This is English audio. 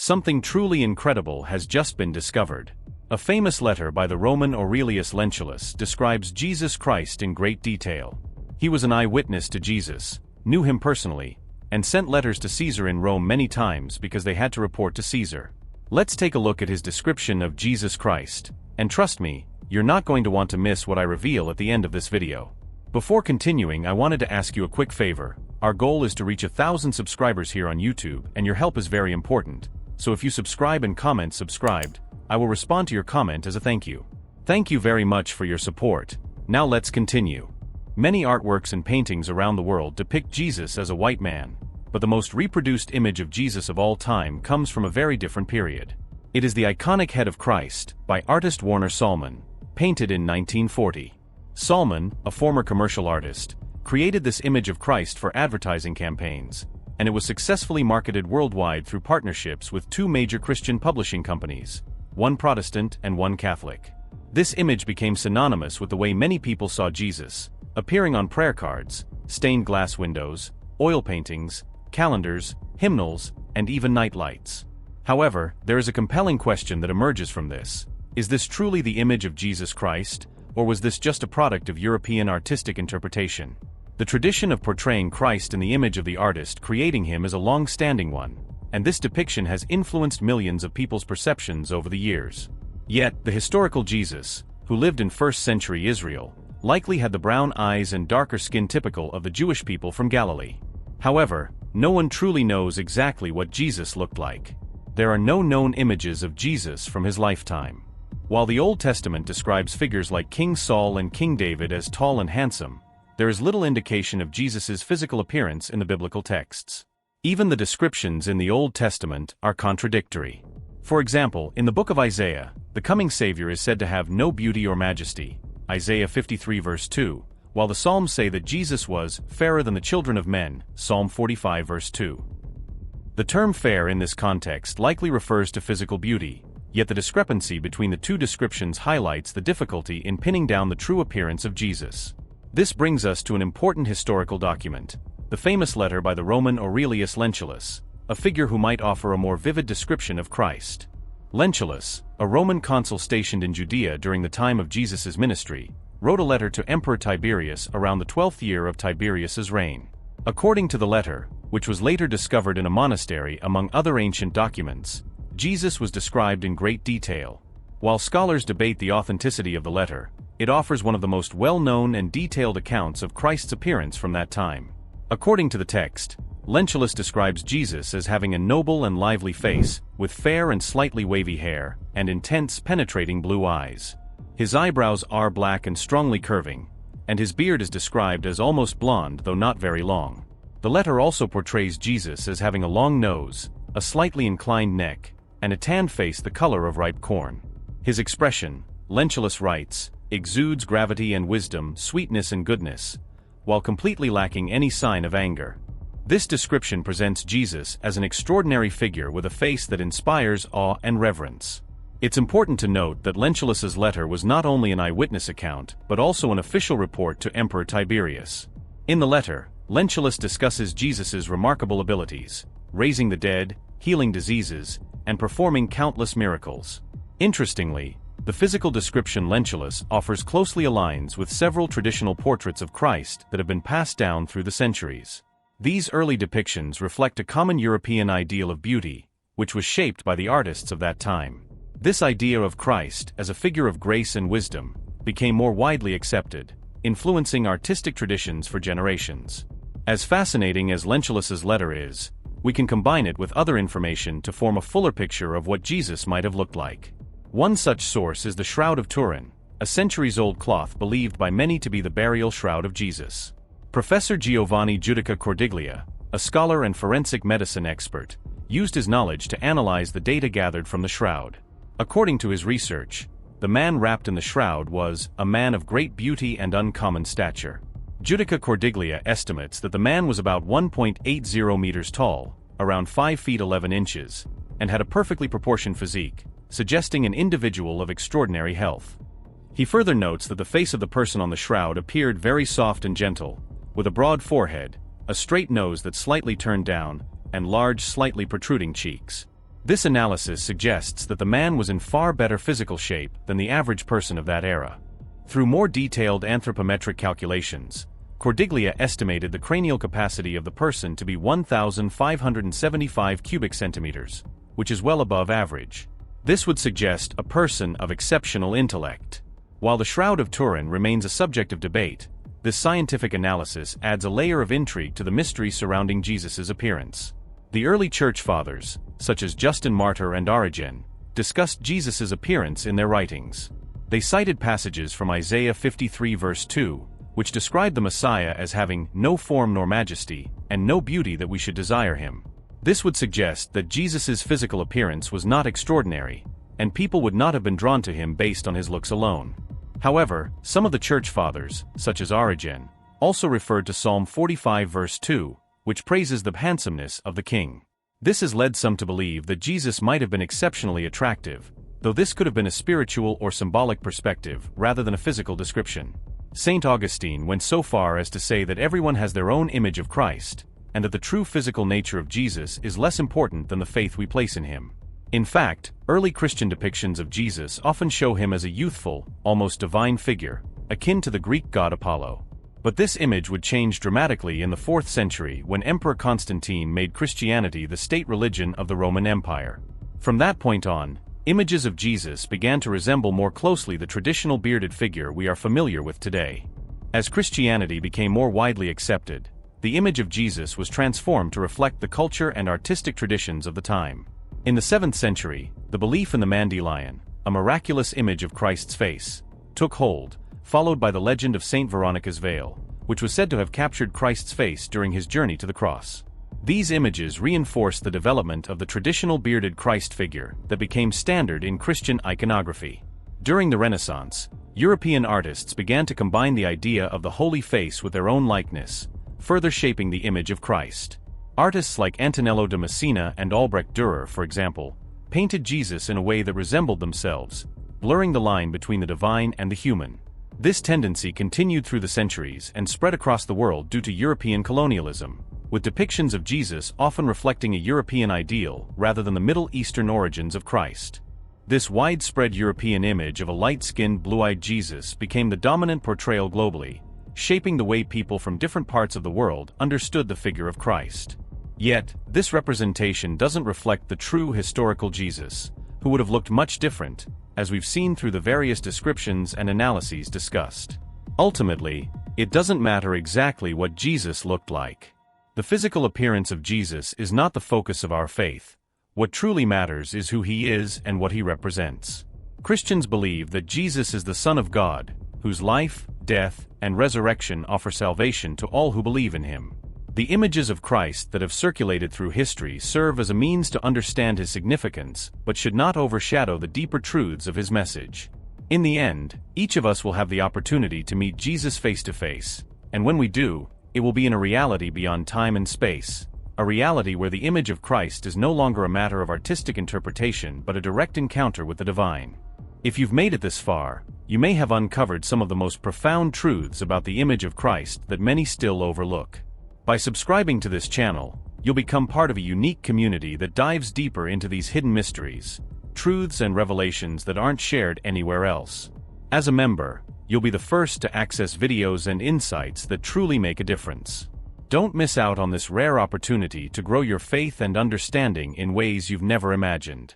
Something truly incredible has just been discovered. A famous letter by the Roman Aurelius Lentulus describes Jesus Christ in great detail. He was an eyewitness to Jesus, knew him personally, and sent letters to Caesar in Rome many times because they had to report to Caesar. Let's take a look at his description of Jesus Christ, and trust me, you're not going to want to miss what I reveal at the end of this video. Before continuing, I wanted to ask you a quick favor. Our goal is to reach 1,000 subscribers here on YouTube, and your help is very important. So if you subscribe and comment subscribed, I will respond to your comment as a thank you. Thank you very much for your support. Now let's continue. Many artworks and paintings around the world depict Jesus as a white man, but the most reproduced image of Jesus of all time comes from a very different period. It is the iconic head of Christ, by artist Warner Sallman, painted in 1940. Sallman, a former commercial artist, created this image of Christ for advertising campaigns, and it was successfully marketed worldwide through partnerships with two major Christian publishing companies, one Protestant and one Catholic. This image became synonymous with the way many people saw Jesus, appearing on prayer cards, stained glass windows, oil paintings, calendars, hymnals, and even night lights. However, there is a compelling question that emerges from this. Is this truly the image of Jesus Christ, or was this just a product of European artistic interpretation? The tradition of portraying Christ in the image of the artist creating him is a long-standing one, and this depiction has influenced millions of people's perceptions over the years. Yet, the historical Jesus, who lived in 1st century Israel, likely had the brown eyes and darker skin typical of the Jewish people from Galilee. However, no one truly knows exactly what Jesus looked like. There are no known images of Jesus from his lifetime. While the Old Testament describes figures like King Saul and King David as tall and handsome, there is little indication of Jesus' physical appearance in the biblical texts. Even the descriptions in the Old Testament are contradictory. For example, in the book of Isaiah, the coming Savior is said to have no beauty or majesty, Isaiah 53 verse 2, while the Psalms say that Jesus was fairer than the children of men, Psalm 45 verse 2. The term fair in this context likely refers to physical beauty, yet the discrepancy between the two descriptions highlights the difficulty in pinning down the true appearance of Jesus. This brings us to an important historical document, the famous letter by the Roman Aurelius Lentulus, a figure who might offer a more vivid description of Christ. Lentulus, a Roman consul stationed in Judea during the time of Jesus' ministry, wrote a letter to Emperor Tiberius around the 12th year of Tiberius's reign. According to the letter, which was later discovered in a monastery among other ancient documents, Jesus was described in great detail. While scholars debate the authenticity of the letter, it offers one of the most well-known and detailed accounts of Christ's appearance from that time. According to the text, Lentulus describes Jesus as having a noble and lively face, with fair and slightly wavy hair, and intense penetrating blue eyes. His eyebrows are black and strongly curving, and his beard is described as almost blonde though not very long. The letter also portrays Jesus as having a long nose, a slightly inclined neck, and a tanned face the color of ripe corn. His expression, Lentulus writes, exudes gravity and wisdom, sweetness and goodness, while completely lacking any sign of anger. This description presents Jesus as an extraordinary figure with a face that inspires awe and reverence. It's important to note that Lentulus's letter was not only an eyewitness account, but also an official report to Emperor Tiberius. In the letter, Lentulus discusses Jesus' remarkable abilities, raising the dead, healing diseases, and performing countless miracles. Interestingly, the physical description Lentulus offers closely aligns with several traditional portraits of Christ that have been passed down through the centuries. These early depictions reflect a common European ideal of beauty, which was shaped by the artists of that time. This idea of Christ as a figure of grace and wisdom became more widely accepted, influencing artistic traditions for generations. As fascinating as Lentulus's letter is, we can combine it with other information to form a fuller picture of what Jesus might have looked like. One such source is the Shroud of Turin, a centuries-old cloth believed by many to be the burial shroud of Jesus. Professor Giovanni Giudica Cordiglia, a scholar and forensic medicine expert, used his knowledge to analyze the data gathered from the shroud. According to his research, the man wrapped in the shroud was a man of great beauty and uncommon stature. Giudica Cordiglia estimates that the man was about 1.80 meters tall, around 5 feet 11 inches, and had a perfectly proportioned physique, suggesting an individual of extraordinary health. He further notes that the face of the person on the shroud appeared very soft and gentle, with a broad forehead, a straight nose that slightly turned down, and large, slightly protruding cheeks. This analysis suggests that the man was in far better physical shape than the average person of that era. Through more detailed anthropometric calculations, Cordiglia estimated the cranial capacity of the person to be 1,575 cubic centimeters, which is well above average. This would suggest a person of exceptional intellect. While the Shroud of Turin remains a subject of debate, this scientific analysis adds a layer of intrigue to the mystery surrounding Jesus' appearance. The early church fathers, such as Justin Martyr and Origen, discussed Jesus' appearance in their writings. They cited passages from Isaiah 53 verse 2, which described the Messiah as having no form nor majesty, and no beauty that we should desire him. This would suggest that Jesus' physical appearance was not extraordinary, and people would not have been drawn to him based on his looks alone. However, some of the church fathers, such as Origen, also referred to Psalm 45 verse 2, which praises the handsomeness of the king. This has led some to believe that Jesus might have been exceptionally attractive, though this could have been a spiritual or symbolic perspective rather than a physical description. St. Augustine went so far as to say that everyone has their own image of Christ, and that the true physical nature of Jesus is less important than the faith we place in him. In fact, early Christian depictions of Jesus often show him as a youthful, almost divine figure, akin to the Greek god Apollo. But this image would change dramatically in the 4th century when Emperor Constantine made Christianity the state religion of the Roman Empire. From that point on, images of Jesus began to resemble more closely the traditional bearded figure we are familiar with today. As Christianity became more widely accepted, the image of Jesus was transformed to reflect the culture and artistic traditions of the time. In the 7th century, the belief in the Mandylion, a miraculous image of Christ's face, took hold, followed by the legend of Saint Veronica's veil, which was said to have captured Christ's face during his journey to the cross. These images reinforced the development of the traditional bearded Christ figure that became standard in Christian iconography. During the Renaissance, European artists began to combine the idea of the holy face with their own likeness, further shaping the image of Christ. Artists like Antonello da Messina and Albrecht Dürer, for example, painted Jesus in a way that resembled themselves, blurring the line between the divine and the human. This tendency continued through the centuries and spread across the world due to European colonialism, with depictions of Jesus often reflecting a European ideal rather than the Middle Eastern origins of Christ. This widespread European image of a light-skinned, blue-eyed Jesus became the dominant portrayal globally, shaping the way people from different parts of the world understood the figure of Christ. Yet, this representation doesn't reflect the true historical Jesus, who would have looked much different, as we've seen through the various descriptions and analyses discussed. Ultimately, it doesn't matter exactly what Jesus looked like. The physical appearance of Jesus is not the focus of our faith. What truly matters is who he is and what he represents. Christians believe that Jesus is the Son of God, whose life, death, and resurrection offer salvation to all who believe in him. The images of Christ that have circulated through history serve as a means to understand his significance, but should not overshadow the deeper truths of his message. In the end, each of us will have the opportunity to meet Jesus face to face, and when we do, it will be in a reality beyond time and space, a reality where the image of Christ is no longer a matter of artistic interpretation but a direct encounter with the divine. If you've made it this far, you may have uncovered some of the most profound truths about the image of Christ that many still overlook. By subscribing to this channel, you'll become part of a unique community that dives deeper into these hidden mysteries, truths and revelations that aren't shared anywhere else. As a member, you'll be the first to access videos and insights that truly make a difference. Don't miss out on this rare opportunity to grow your faith and understanding in ways you've never imagined.